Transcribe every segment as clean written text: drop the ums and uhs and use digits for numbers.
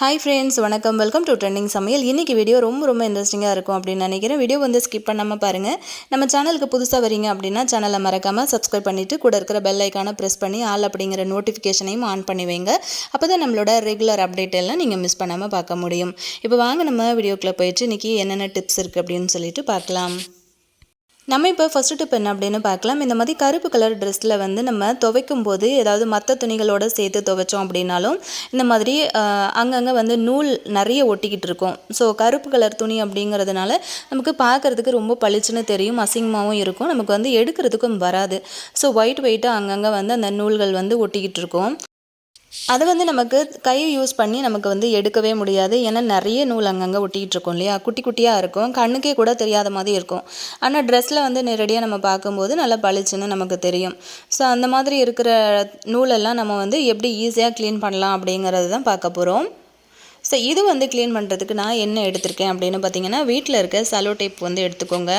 Hi friends, வணக்கம். Welcome to trending சமையல். இன்றைக்கி வீடியோ ரொம்ப இன்ட்ரெஸ்டிங்காக இருக்கும் அப்படின்னு நினைக்கிறேன். வீடியோ வந்து ஸ்கிப் பண்ணாமல் பாருங்கள். நம்ம சேனலுக்கு புதுசாக வரீங்க அப்படின்னா சேனலை மறக்காமல் சப்ஸ்கிரைப் பண்ணிவிட்டு கூட இருக்கிற பெல் ஐக்கானை ப்ரெஸ் பண்ணி ஆல் அப்படிங்கிற நோட்டிஃபிகேஷனையும் ஆன் பண்ணி வைங்க. அப்போ தான் நம்மளோட ரெகுலர் அப்டேட் எல்லாம் நீங்கள் மிஸ் பண்ணாமல் பார்க்க முடியும். இப்போ வாங்க நம்ம வீடியோக்குள்ளே போயிட்டு இன்றைக்கி என்னென்ன டிப்ஸ் இருக்குது அப்படின்னு சொல்லிட்டு பார்க்கலாம். நம்ம இப்போ ஃபஸ்ட்டு டிப் என்ன அப்படின்னு பார்க்கலாம். இந்த மாதிரி கருப்பு கலர் ட்ரெஸ்ஸில் வந்து நம்ம துவைக்கும் போது ஏதாவது மற்ற துணிகளோடு சேர்த்து துவைச்சோம் அப்படின்னாலும் இந்த மாதிரி அங்கங்கே வந்து நூல் நிறைய ஒட்டிக்கிட்டு இருக்கும். ஸோ கருப்பு கலர் துணி அப்படிங்கிறதுனால நமக்கு பார்க்குறதுக்கு ரொம்ப பளிச்சுன்னு தெரியும், அசிங்கமாகவும் இருக்கும், நமக்கு வந்து எடுக்கிறதுக்கும் வராது. ஸோ ஒயிட்டாக அங்கங்கே வந்து அந்த நூல்கள் வந்து ஒட்டிக்கிட்டு இருக்கும். அதை வந்து நமக்கு கையை யூஸ் பண்ணி நமக்கு வந்து எடுக்கவே முடியாது. ஏன்னா நிறைய நூல் அங்கங்கே ஒட்டிகிட்டு இருக்கும் இல்லையா, குட்டி குட்டியாக இருக்கும், கண்ணுக்கே கூட தெரியாத மாதிரி இருக்கும். ஆனால் ட்ரெஸ்ஸில் வந்து நேரடியாக நம்ம பார்க்கும்போது நல்லா பளிச்சுன்னு நமக்கு தெரியும். ஸோ அந்த மாதிரி இருக்கிற நூலெல்லாம் நம்ம வந்து எப்படி ஈஸியாக க்ளீன் பண்ணலாம் அப்படிங்கிறது தான் பார்க்க போகிறோம். ஸோ இது வந்து க்ளீன் பண்ணுறதுக்கு நான் என்ன எடுத்திருக்கேன் அப்படின்னு பார்த்தீங்கன்னா, வீட்டில் இருக்க செலோ டேப் வந்து எடுத்துக்கோங்க.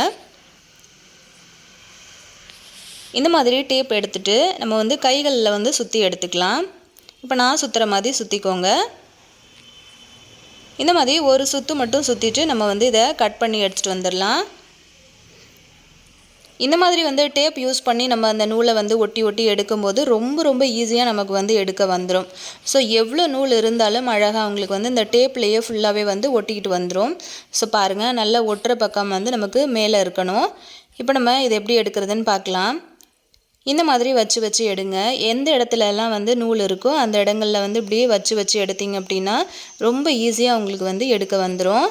இந்த மாதிரி டேப் எடுத்துகிட்டு நம்ம வந்து கைகளில் வந்து சுற்றி எடுத்துக்கலாம். இப்போ நான் சுற்றுற மாதிரி சுற்றிக்கோங்க. இந்த மாதிரி ஒரு சுற்று மட்டும் சுற்றிட்டு நம்ம வந்து இதை கட் பண்ணி எடுத்துகிட்டு வந்துடலாம். இந்த மாதிரி வந்து டேப் யூஸ் பண்ணி நம்ம அந்த நூலை வந்து ஒட்டி எடுக்கும்போது ரொம்ப ஈஸியாக நமக்கு வந்து எடுக்க வந்துடும். ஸோ எவ்வளோ நூல் இருந்தாலும் அழகாக அவங்களுக்கு வந்து இந்த டேப்லேயே ஃபுல்லாகவே வந்து ஒட்டிக்கிட்டு வந்துடும். ஸோ பாருங்கள், நல்லா ஒட்டுற பக்கம் வந்து நமக்கு மேலே இருக்கணும். இப்போ நம்ம இதை எப்படி எடுக்கிறதுன்னு பார்க்கலாம். இந்த மாதிரி வச்சு எடுங்க. எந்த இடத்துலலாம் வந்து நூல் இருக்கோ அந்த இடங்களில் வந்து இப்படியே வச்சு எடுத்தீங்க அப்படின்னா ரொம்ப ஈஸியாக உங்களுக்கு வந்து எடுக்க வந்துடும்.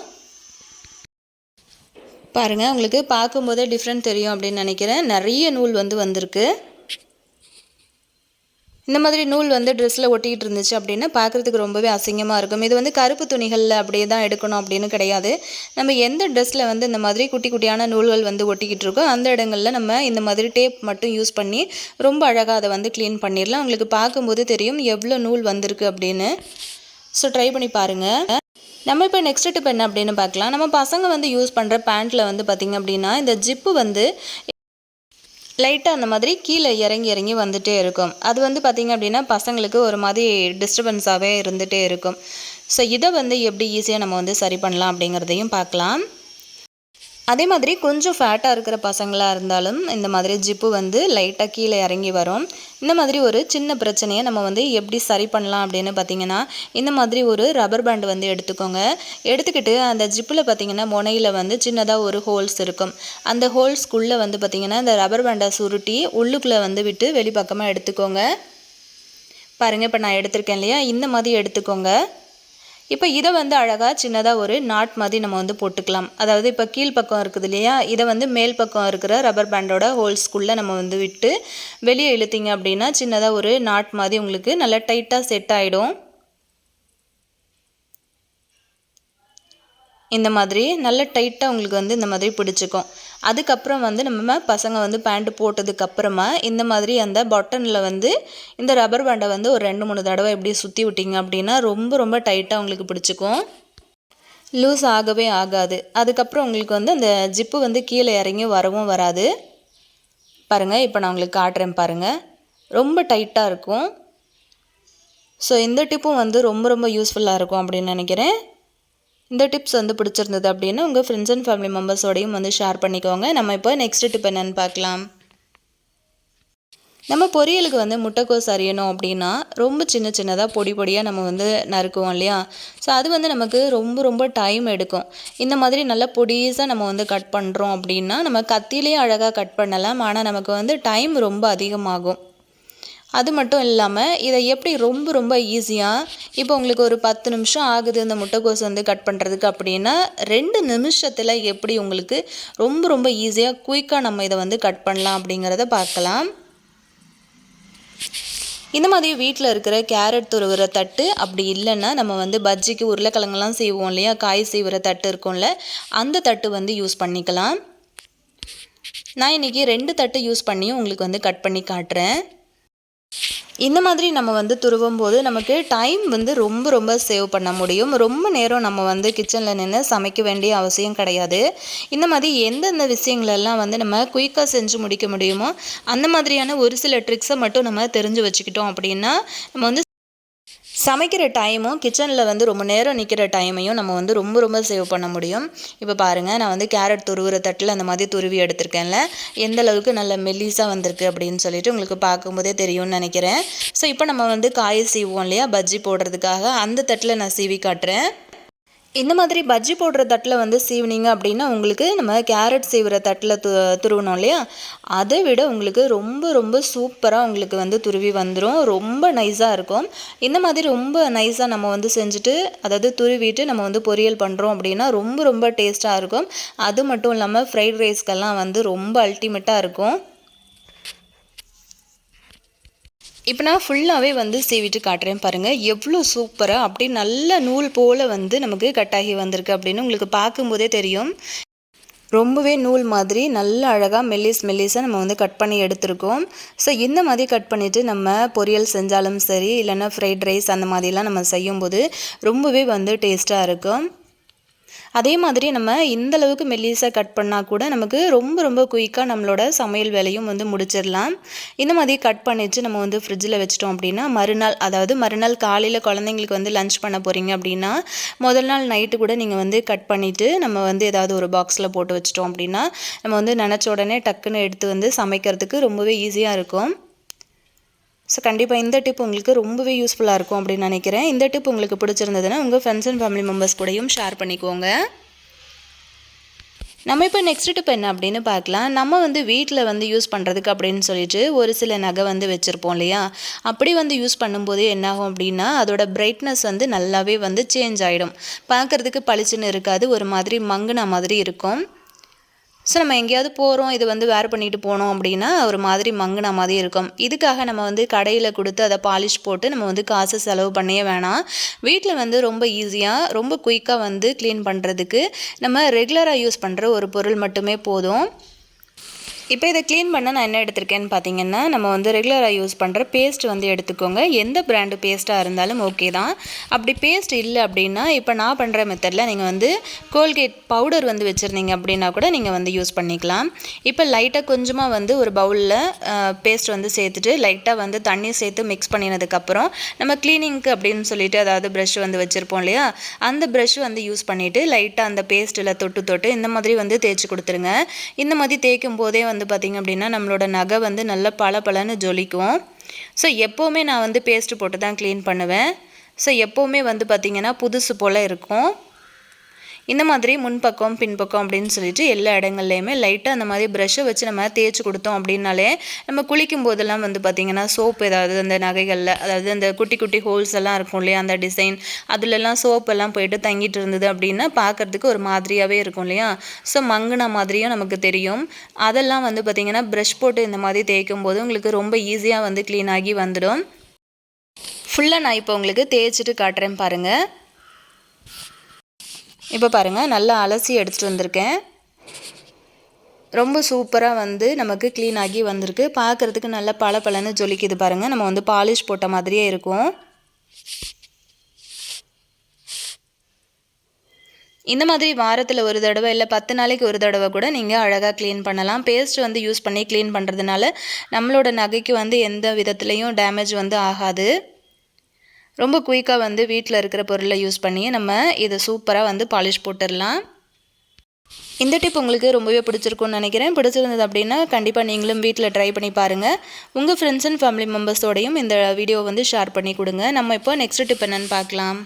பாருங்கள், உங்களுக்கு பார்க்கும்போதே டிஃப்ரெண்ட் தெரியும் அப்படின்னு நினைக்கிறேன். நிறைய நூல் வந்து வந்திருக்கு. இந்த மாதிரி நூல் வந்து ட்ரெஸ்ஸில் ஒட்டிக்கிட்டு இருந்துச்சு அப்படின்னா பார்க்குறதுக்கு ரொம்பவே அசிங்கமாக இருக்கும். இது வந்து கருப்பு துணிகளில் அப்படியே தான் எடுக்கணும் அப்படின்னு கிடையாது. நம்ம எந்த ட்ரெஸ்ஸில் வந்து இந்த மாதிரி குட்டி குட்டியான நூல்கள் வந்து ஒட்டிக்கிட்டு இருக்கோ அந்த இடங்களில் நம்ம இந்த மாதிரி டேப் மட்டும் யூஸ் பண்ணி ரொம்ப அழகாக அதை வந்து க்ளீன் பண்ணிடலாம். உங்களுக்கு பார்க்கும்போது தெரியும் எவ்வளோ நூல் வந்திருக்கு அப்படின்னு. ஸோ ட்ரை பண்ணி பாருங்கள். நம்ம இப்போ நெக்ஸ்ட் டிப் என்ன அப்படின்னு பார்க்கலாம். நம்ம பசங்க வந்து யூஸ் பண்ணுற பேண்ட்டில் வந்து பார்த்திங்க அப்படின்னா இந்த ஜிப்பு வந்து லைட்டாக அந்த மாதிரி கீழே இறங்கி வந்துகிட்டே இருக்கும். அது வந்து பார்த்திங்க அப்படின்னா பசங்களுக்கு ஒரு மாதிரி டிஸ்டர்பன்ஸாகவே இருந்துகிட்டே இருக்கும். ஸோ இதை வந்து எப்படி ஈஸியாக நம்ம வந்து சரி பண்ணலாம் அப்படிங்கிறதையும் பார்க்கலாம். அதே மாதிரி கொஞ்சம் ஃபேட்டாக இருக்கிற பசங்களாக இருந்தாலும் இந்த மாதிரி ஜிப்பு வந்து லைட்டாக கீழே இறங்கி வரும். இந்த மாதிரி ஒரு சின்ன பிரச்சனையை நம்ம வந்து எப்படி சரி பண்ணலாம் அப்படின்னு பார்த்திங்கன்னா, இந்த மாதிரி ஒரு ரப்பர் பேண்ட் வந்து எடுத்துக்கோங்க. எடுத்துக்கிட்டு அந்த ஜிப்பில் பார்த்திங்கன்னா முனையில் வந்து சின்னதாக ஒரு ஹோல்ஸ் இருக்கும். அந்த ஹோல்ஸ்க்குள்ளே வந்து பார்த்திங்கன்னா இந்த ரப்பர் பேண்டை சுருட்டி உள்ளுக்குள்ளே வந்து விட்டு வெளிப்பக்கமாக எடுத்துக்கோங்க. பாருங்கள், இப்போ நான் எடுத்திருக்கேன் இல்லையா, இந்த மாதிரி எடுத்துக்கோங்க. இப்போ இதை வந்து அழகாக சின்னதாக ஒரு நாட் மாதிரி நம்ம வந்து போட்டுக்கலாம். அதாவது இப்போ கீழ்ப்பக்கம் இருக்குது இல்லையா, இதை வந்து மேல் பக்கம் இருக்கிற ரப்பர் பேண்டோட ஹோல்ஸ்குள்ளே நம்ம வந்து விட்டு வெளியே இழுத்தீங்க அப்படின்னா சின்னதாக ஒரு நாட் மாதிரி உங்களுக்கு நல்லா டைட்டாக செட் ஆகிடும். இந்த மாதிரி நல்ல டைட்டாக உங்களுக்கு வந்து இந்த மாதிரி பிடிச்சிக்கும். அதுக்கப்புறம் வந்து நம்ம பசங்க வந்து பேண்ட்டு போட்டதுக்கப்புறமா இந்த மாதிரி அந்த பட்டனில் வந்து இந்த ரப்பர் பேண்டை வந்து ஒரு 2-3 தடவை எப்படி சுற்றி விட்டிங்க அப்படின்னா ரொம்ப டைட்டாக உங்களுக்கு பிடிச்சிக்கும், லூஸ் ஆகவே ஆகாது. அதுக்கப்புறம் உங்களுக்கு வந்து அந்த ஜிப்பு வந்து கீழே இறங்கி வரவும் வராது. பாருங்கள், இப்போ நான் உங்களுக்கு காட்டுறேன் பாருங்கள், ரொம்ப டைட்டாக இருக்கும். ஸோ இந்த டிப்பும் வந்து ரொம்ப யூஸ்ஃபுல்லாக இருக்கும் அப்படின்னு நினைக்கிறேன். இந்த டிப்ஸ் வந்து பிடிச்சிருந்தது அப்படின்னா உங்கள் ஃப்ரெண்ட்ஸ் அண்ட் ஃபேமிலி மெம்பர்ஸோடையும் வந்து ஷேர் பண்ணிக்கோங்க. நம்ம இப்போ நெக்ஸ்ட் டிப் என்னென்னு பார்க்கலாம். நம்ம பொரியலுக்கு வந்து முட்டைக்கோஸ் அரியணும் அப்படின்னா ரொம்ப சின்னதாக பொடியாக நம்ம வந்து நறுக்குவோம் இல்லையா. ஸோ அது வந்து நமக்கு ரொம்ப டைம் எடுக்கும். இந்த மாதிரி நல்லா பொடிசாக நம்ம வந்து கட் பண்ணுறோம் அப்படின்னா நம்ம கத்திலே அழகாக கட் பண்ணலாம். ஆனால் நமக்கு வந்து டைம் ரொம்ப அதிகமாகும். அது மட்டும் இல்லாமல் இதை எப்படி ரொம்ப ஈஸியாக, இப்போ உங்களுக்கு ஒரு 10 நிமிஷம் ஆகுது இந்த முட்டைக்கோஸ் வந்து கட் பண்ணுறதுக்கு அப்படின்னா 2 நிமிஷத்தில் எப்படி உங்களுக்கு ரொம்ப ஈஸியாக குயிக்காக நம்ம இதை வந்து கட் பண்ணலாம் அப்படிங்கிறத பார்க்கலாம். இந்த மாதிரி வீட்டில் இருக்கிற கேரட் துருவுற தட்டு, அப்படி இல்லைன்னா நம்ம வந்து பஜ்ஜிக்கு உருளைக்கிழங்குலாம் செய்வோம் இல்லையா, காய் செய்கிற தட்டு இருக்கும்ல, அந்த தட்டு வந்து யூஸ் பண்ணிக்கலாம். நான் இன்றைக்கி 2 தட்டு யூஸ் பண்ணியும் உங்களுக்கு வந்து கட் பண்ணி காட்டுறேன். இந்த மாதிரி நம்ம வந்து துருவும் போது நமக்கு டைம் வந்து ரொம்ப சேவ் பண்ண முடியும். ரொம்ப நேரம் நம்ம வந்து கிச்சனில் நின்று சமைக்க வேண்டிய அவசியம் கிடையாது. இந்த மாதிரி எந்தெந்த விஷயங்களெல்லாம் வந்து நம்ம குயிக்காக செஞ்சு முடிக்க முடியுமோ அந்த மாதிரியான ஒரு சில ட்ரிக்ஸை மட்டும் நம்ம தெரிஞ்சு வச்சுக்கிட்டோம் அப்படின்னா நம்ம வந்து சமைக்கிற டைமும் கிச்சனில் வந்து ரொம்ப நேரம் நிற்கிற டைமையும் நம்ம வந்து ரொம்ப ரொம்ப சேவ் பண்ண முடியும். இப்போ பாருங்கள், நான் வந்து கேரட் துருவுற தட்டில் அந்த மாதிரி துருவி எடுத்திருக்கேன்ல, எந்த அளவுக்கு நல்ல மெல்லிஸாக வந்திருக்கு அப்படின்னு சொல்லிட்டு உங்களுக்கு பார்க்கும்போதே தெரியும்னு நினைக்கிறேன். ஸோ இப்போ நம்ம வந்து காயை சீவுவோம் இல்லையா, பஜ்ஜி போடுறதுக்காக, அந்த தட்டில் நான் சீவி காட்டுறேன். இந்த மாதிரி பஜ்ஜி போடுற தட்டில் வந்து சீவினிங்க அப்படின்னா உங்களுக்கு நம்ம கேரட் சீவுற தட்டில் துருவணும் இல்லையா, அதை விட உங்களுக்கு ரொம்ப ரொம்ப சூப்பராக உங்களுக்கு வந்து துருவி வந்துடும். ரொம்ப நைஸாக இருக்கும். இந்த மாதிரி ரொம்ப நைஸாக நம்ம வந்து செஞ்சுட்டு, அதாவது துருவிட்டு நம்ம வந்து பொரியல் பண்ணுறோம் அப்படின்னா ரொம்ப ரொம்ப டேஸ்ட்டாக இருக்கும். அது மட்டும் இல்லாமல் ஃப்ரைட் ரைஸ்க்கெல்லாம் வந்து ரொம்ப அல்டிமேட்டாக இருக்கும். இப்போ நான் ஃபுல்லாகவே வந்து சீவிட்டு காட்டுறேன் பாருங்கள், எவ்வளோ சூப்பராக அப்படி நல்ல நூல் போல் வந்து நமக்கு கட்டாகி வந்திருக்கு அப்படின்னு உங்களுக்கு பார்க்கும்போதே தெரியும். ரொம்பவே நூல் மாதிரி நல்ல அழகாக மெல்லிஸாக நம்ம வந்து கட் பண்ணி எடுத்துருக்கோம். ஸோ இந்த மாதிரி கட் பண்ணிவிட்டு நம்ம பொரியல் செஞ்சாலும் சரி, இல்லைன்னா ஃப்ரைட் ரைஸ் அந்த மாதிரிலாம் நம்ம செய்யும்போது ரொம்பவே வந்து டேஸ்ட்டாக இருக்கும். அதே மாதிரி நம்ம இந்த அளவுக்கு மெல்லிஸாக கட் பண்ணால் கூட நமக்கு ரொம்ப ரொம்ப குயிக்காக நம்மளோட சமையல் வேலையும் வந்து முடிச்சிடலாம். இந்த மாதிரி கட் பண்ணிவிட்டு நம்ம வந்து ஃப்ரிட்ஜில் வச்சிட்டோம் அப்படின்னா மறுநாள் காலையில் குழந்தைங்களுக்கு வந்து லஞ்ச் பண்ண போகிறீங்க அப்படின்னா முதல் நாள் நைட்டு கூட நீங்கள் வந்து கட் பண்ணிவிட்டு நம்ம வந்து ஏதாவது ஒரு பாக்ஸில் போட்டு வச்சிட்டோம் அப்படின்னா நம்ம வந்து நினச்ச உடனே டக்குன்னு எடுத்து வந்து சமைக்கிறதுக்கு ரொம்பவே ஈஸியாக இருக்கும். ஸோ கண்டிப்பாக இந்த டிப் உங்களுக்கு ரொம்பவே யூஸ்ஃபுல்லாக இருக்கும் அப்படின்னு நினைக்கிறேன். இந்த டிப் உங்களுக்கு பிடிச்சிருந்ததுன்னா உங்கள் ஃப்ரெண்ட்ஸ் அண்ட் ஃபேமிலி மெம்பர்ஸ் கூடயும் ஷேர் பண்ணிக்கோங்க. நம்ம இப்போ நெக்ஸ்ட் டிப் என்ன அப்படின்னு பார்க்கலாம். நம்ம வந்து வீட்டில் வந்து யூஸ் பண்ணுறதுக்கு அப்படின்னு சொல்லிட்டு ஒரு சில நகை வந்து வச்சுருப்போம் இல்லையா, அப்படி வந்து யூஸ் பண்ணும்போது என்னாகும் அப்படின்னா அதோட பிரைட்னஸ் வந்து நல்லாவே வந்து சேஞ்ச் ஆகிடும். பார்க்குறதுக்கு பளிச்சுன்னு இருக்காது, ஒரு மாதிரி மங்குன மாதிரி இருக்கும். ஸோ நம்ம எங்கேயாவது போகிறோம், இது வந்து வேர் பண்ணிட்டு போனோம் அப்படின்னா ஒரு மாதிரி மங்குன மாதிரி இருக்கும். இதுக்காக நம்ம வந்து கடையில் கொடுத்து அதை பாலிஷ் போட்டு நம்ம வந்து காசு செலவு பண்ணவே வேணாம். வீட்டில் வந்து ரொம்ப ஈஸியாக ரொம்ப குயிக்காக வந்து க்ளீன் பண்ணுறதுக்கு நம்ம ரெகுலராக யூஸ் பண்ணுற ஒரு பொருள் மட்டுமே போதும். இப்போ இதை க்ளீன் பண்ண நான் என்ன எடுத்திருக்கேன்னு பார்த்தீங்கன்னா, நம்ம வந்து ரெகுலராக யூஸ் பண்ணுற பேஸ்ட் வந்து எடுத்துக்கோங்க. எந்த பிராண்டு பேஸ்ட்டாக இருந்தாலும் ஓகே தான். அப்படி பேஸ்ட் இல்லை அப்படின்னா இப்போ நான் பண்ணுற மெத்தடில் நீங்கள் வந்து கோல்கேட் பவுடர் வந்து வச்சுருந்தீங்க அப்படின்னா கூட நீங்கள் வந்து யூஸ் பண்ணிக்கலாம். இப்போ லைட்டாக கொஞ்சமாக வந்து ஒரு பவுலில் பேஸ்ட் வந்து சேர்த்துட்டு லைட்டாக வந்து தண்ணி சேர்த்து மிக்ஸ் பண்ணினதுக்கப்புறம் நம்ம க்ளீனிங்க்கு அப்படின்னு சொல்லிட்டு அதாவது ப்ரஷ் வந்து வச்சுருப்போம் இல்லையா, அந்த ப்ரஷ் வந்து யூஸ் பண்ணிவிட்டு லைட்டாக அந்த பேஸ்ட்டில் தொட்டு இந்த மாதிரி வந்து தேய்ச்சி கொடுத்துருங்க. இந்த மாதிரி தேய்க்கும் போதே வந்து பார்த்திங்க அப்படின்னா நம்மளோட நகை வந்து நல்லா பளபளன்னு ஜொலிக்கும். ஸோ எப்போவுமே நான் வந்து பேஸ்ட்டு போட்டு தான் க்ளீன் பண்ணுவேன். ஸோ எப்போவுமே வந்து பார்த்திங்கன்னா புதுசு போல் இருக்கும். இந்த மாதிரி முன்பக்கம் பின்பக்கம் அப்படின்னு சொல்லிட்டு எல்லா இடங்கள்லையுமே லைட்டாக அந்த மாதிரி ப்ரஷ்ஷை வச்சு நம்ம தேய்ச்சி கொடுத்தோம் அப்படின்னாலே நம்ம குளிக்கும் போதெல்லாம் வந்து பார்த்திங்கன்னா சோப் ஏதாவது அந்த நகைகளில் அதாவது அந்த குட்டி குட்டி ஹோல்ஸ் எல்லாம் இருக்கும் இல்லையா, அந்த டிசைன் அதுலலாம் சோப்பெல்லாம் போயிட்டு தங்கிட்டு இருந்தது அப்படின்னா பார்க்குறதுக்கு ஒரு மாதிரியாகவே இருக்கும் இல்லையா. ஸோ மங்குன மாதிரியும் நமக்கு தெரியும். அதெல்லாம் வந்து பார்த்திங்கன்னா ப்ரஷ் போட்டு இந்த மாதிரி தேய்க்கும் போது உங்களுக்கு ரொம்ப ஈஸியாக வந்து க்ளீன் ஆகி வந்துடும். ஃபுல்லாக நான் இப்போ உங்களுக்கு தேய்ச்சிட்டு காட்டுறேன் பாருங்கள். இப்போ பாருங்கள், நல்லா அலசி எடுத்துகிட்டு வந்திருக்கேன். ரொம்ப சூப்பராக வந்து நமக்கு க்ளீன் ஆகி வந்திருக்கு. பார்க்குறதுக்கு நல்லா பளபளன்னு ஜொலிக்குது பாருங்கள். நம்ம வந்து பாலிஷ் போட்ட மாதிரியே இருக்கும். இந்த மாதிரி வாரத்தில் ஒரு தடவை இல்லை 10 நாளைக்கு ஒரு தடவை கூட நீங்கள் அழகாக க்ளீன் பண்ணலாம். பேஸ்ட் வந்து யூஸ் பண்ணி க்ளீன் பண்ணுறதுனால நம்மளோட நகைக்கு வந்து எந்த விதத்துலேயும் டேமேஜ் வந்து ஆகாது. ரொம்ப குயிக்காக வந்து வீட்டில் இருக்கிற பொருளை யூஸ் பண்ணி நம்ம இதை சூப்பராக வந்து பாலிஷ் போட்டுடலாம். இந்த டிப் உங்களுக்கு ரொம்பவே பிடிச்சிருக்கும்னு நினைக்கிறேன். பிடிச்சிருந்தது அப்படின்னா கண்டிப்பாக நீங்களும் வீட்டில் ட்ரை பண்ணி பாருங்கள். உங்கள் ஃப்ரெண்ட்ஸ் அண்ட் ஃபேமிலி மெம்பர்ஸோடையும் இந்த வீடியோவை வந்து ஷேர் பண்ணி கொடுங்க. நம்ம இப்போ நெக்ஸ்ட் டிப் என்னென்னு பார்க்கலாம்.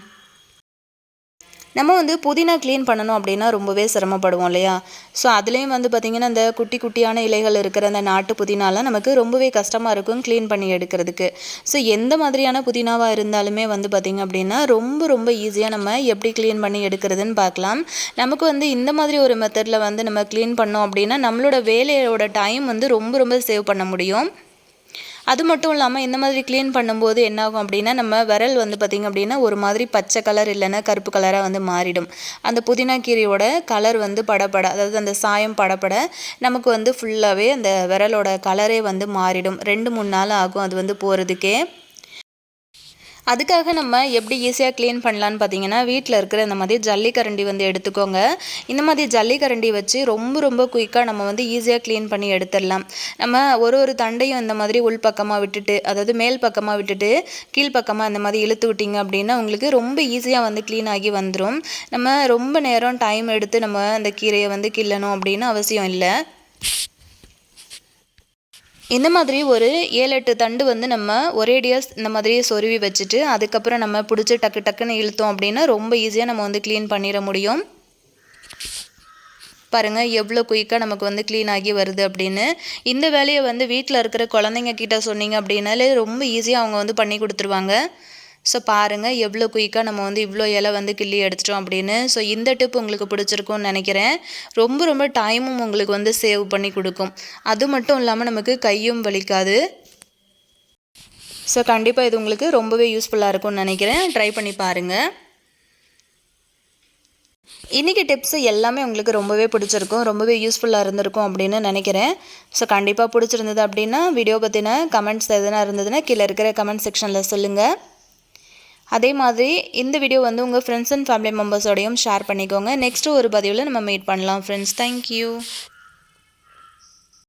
நம்ம வந்து புதினா க்ளீன் பண்ணணும் அப்படின்னா ரொம்பவே சிரமப்படுவோம் இல்லையா. ஸோ அதுலேயும் வந்து பார்த்திங்கன்னா அந்த குட்டி குட்டியான இலைகள் இருக்கிற அந்த நாட்டு புதினாலாம் நமக்கு ரொம்பவே கஷ்டமாக இருக்கும் க்ளீன் பண்ணி எடுக்கிறதுக்கு. ஸோ எந்த மாதிரியான புதினாவாக இருந்தாலுமே வந்து பார்த்திங்க அப்படின்னா ரொம்ப ரொம்ப ஈஸியாக நம்ம எப்படி க்ளீன் பண்ணி எடுக்கிறதுன்னு பார்க்கலாம். நமக்கு வந்து இந்த மாதிரி ஒரு மெத்தடில் வந்து நம்ம க்ளீன் பண்ணோம் அப்படின்னா நம்மளோட வேலையோட டைம் வந்து ரொம்ப ரொம்ப சேவ் பண்ண முடியும். அது மட்டும் இல்லாமல் இந்த மாதிரி க்ளீன் பண்ணும்போது என்னாகும் அப்படின்னா நம்ம விரல் வந்து பார்த்திங்க அப்படின்னா ஒரு மாதிரி பச்சை கலர் இல்லைன்னா கருப்பு கலராக வந்து மாறிடும். அந்த புதினா கீரையோட கலர் வந்து படப்பட அதாவது அந்த சாயம் படப்பட நமக்கு வந்து ஃபுல்லாகவே அந்த விரலோட கலரே வந்து மாறிடும். 2-3 நாள் ஆகும் அது வந்து போகிறதுக்கே. அதுக்காக நம்ம எப்படி ஈஸியாக க்ளீன் பண்ணலான்னு பார்த்தீங்கன்னா, வீட்டில் இருக்கிற இந்த மாதிரி ஜல்லிக்கரண்டி வந்து எடுத்துக்கோங்க. இந்த மாதிரி ஜல்லிக்கரண்டி வச்சு ரொம்ப ரொம்ப குயிக்காக நம்ம வந்து ஈஸியாக க்ளீன் பண்ணி எடுத்துடலாம். நம்ம ஒரு தண்டையும் இந்த மாதிரி உள் பக்கமாக விட்டுட்டு, அதாவது மேல் பக்கமாக விட்டுட்டு கீழ் பக்கமாக இந்த மாதிரி இழுத்து விட்டிங்க அப்படின்னா உங்களுக்கு ரொம்ப ஈஸியாக வந்து க்ளீன் ஆகி வந்துடும். நம்ம ரொம்ப நேரம் டைம் எடுத்து நம்ம அந்த கீரையை வந்து கிள்ளணும் அப்படின்னு அவசியம் இல்லை. இந்த மாதிரி ஒரு 7, 8 தண்டு வந்து நம்ம ஒரேடியாக இந்த மாதிரி சொருவி வச்சுட்டு அதுக்கப்புறம் நம்ம பிடிச்சி டக்கு டக்குன்னு இழுத்தோம் அப்படின்னா ரொம்ப ஈஸியாக நம்ம வந்து க்ளீன் பண்ணிட முடியும். பாருங்கள் எவ்வளோ குயிக்காக நமக்கு வந்து க்ளீன் ஆகி வருது அப்படின்னு. இந்த வேலையை வந்து வீட்டில் இருக்கிற குழந்தைங்க கிட்ட சொன்னீங்க அப்படின்னாலே ரொம்ப ஈஸியாக அவங்க வந்து பண்ணி கொடுத்துருவாங்க. ஸோ பாருங்கள் எவ்வளோ குயிக்காக நம்ம வந்து இவ்வளோ இலை வந்து கிள்ளி எடுத்துட்டோம் அப்படின்னு. ஸோ இந்த டிப் உங்களுக்கு பிடிச்சிருக்கும்னு நினைக்கிறேன். ரொம்ப ரொம்ப டைமும் உங்களுக்கு வந்து சேவ் பண்ணி கொடுக்கும். அது மட்டும் இல்லாமல் நமக்கு கையும் வலிக்காது. ஸோ கண்டிப்பாக இது உங்களுக்கு ரொம்பவே யூஸ்ஃபுல்லாக இருக்கும்னு நினைக்கிறேன். ட்ரை பண்ணி பாருங்கள். இன்றைக்கி டிப்ஸு எல்லாமே உங்களுக்கு ரொம்பவே பிடிச்சிருக்கும், ரொம்பவே யூஸ்ஃபுல்லாக இருந்திருக்கும் அப்படின்னு நினைக்கிறேன். ஸோ கண்டிப்பாக பிடிச்சிருந்தது அப்படின்னா வீடியோ பற்றின கமெண்ட்ஸ் எதுனா இருந்ததுன்னா கீழே இருக்கிற கமெண்ட் செக்ஷனில் சொல்லுங்கள். அதே மாதிரி இந்த வீடியோ வந்து உங்கள் ஃப்ரெண்ட்ஸ் அண்ட் ஃபேமிலி மெம்பர்ஸோடையும் ஷேர் பண்ணிக்கோங்க. நெக்ஸ்ட்டு ஒரு பதிவில் நம்ம மீட் பண்ணலாம் ஃப்ரெண்ட்ஸ். தேங்க்யூ.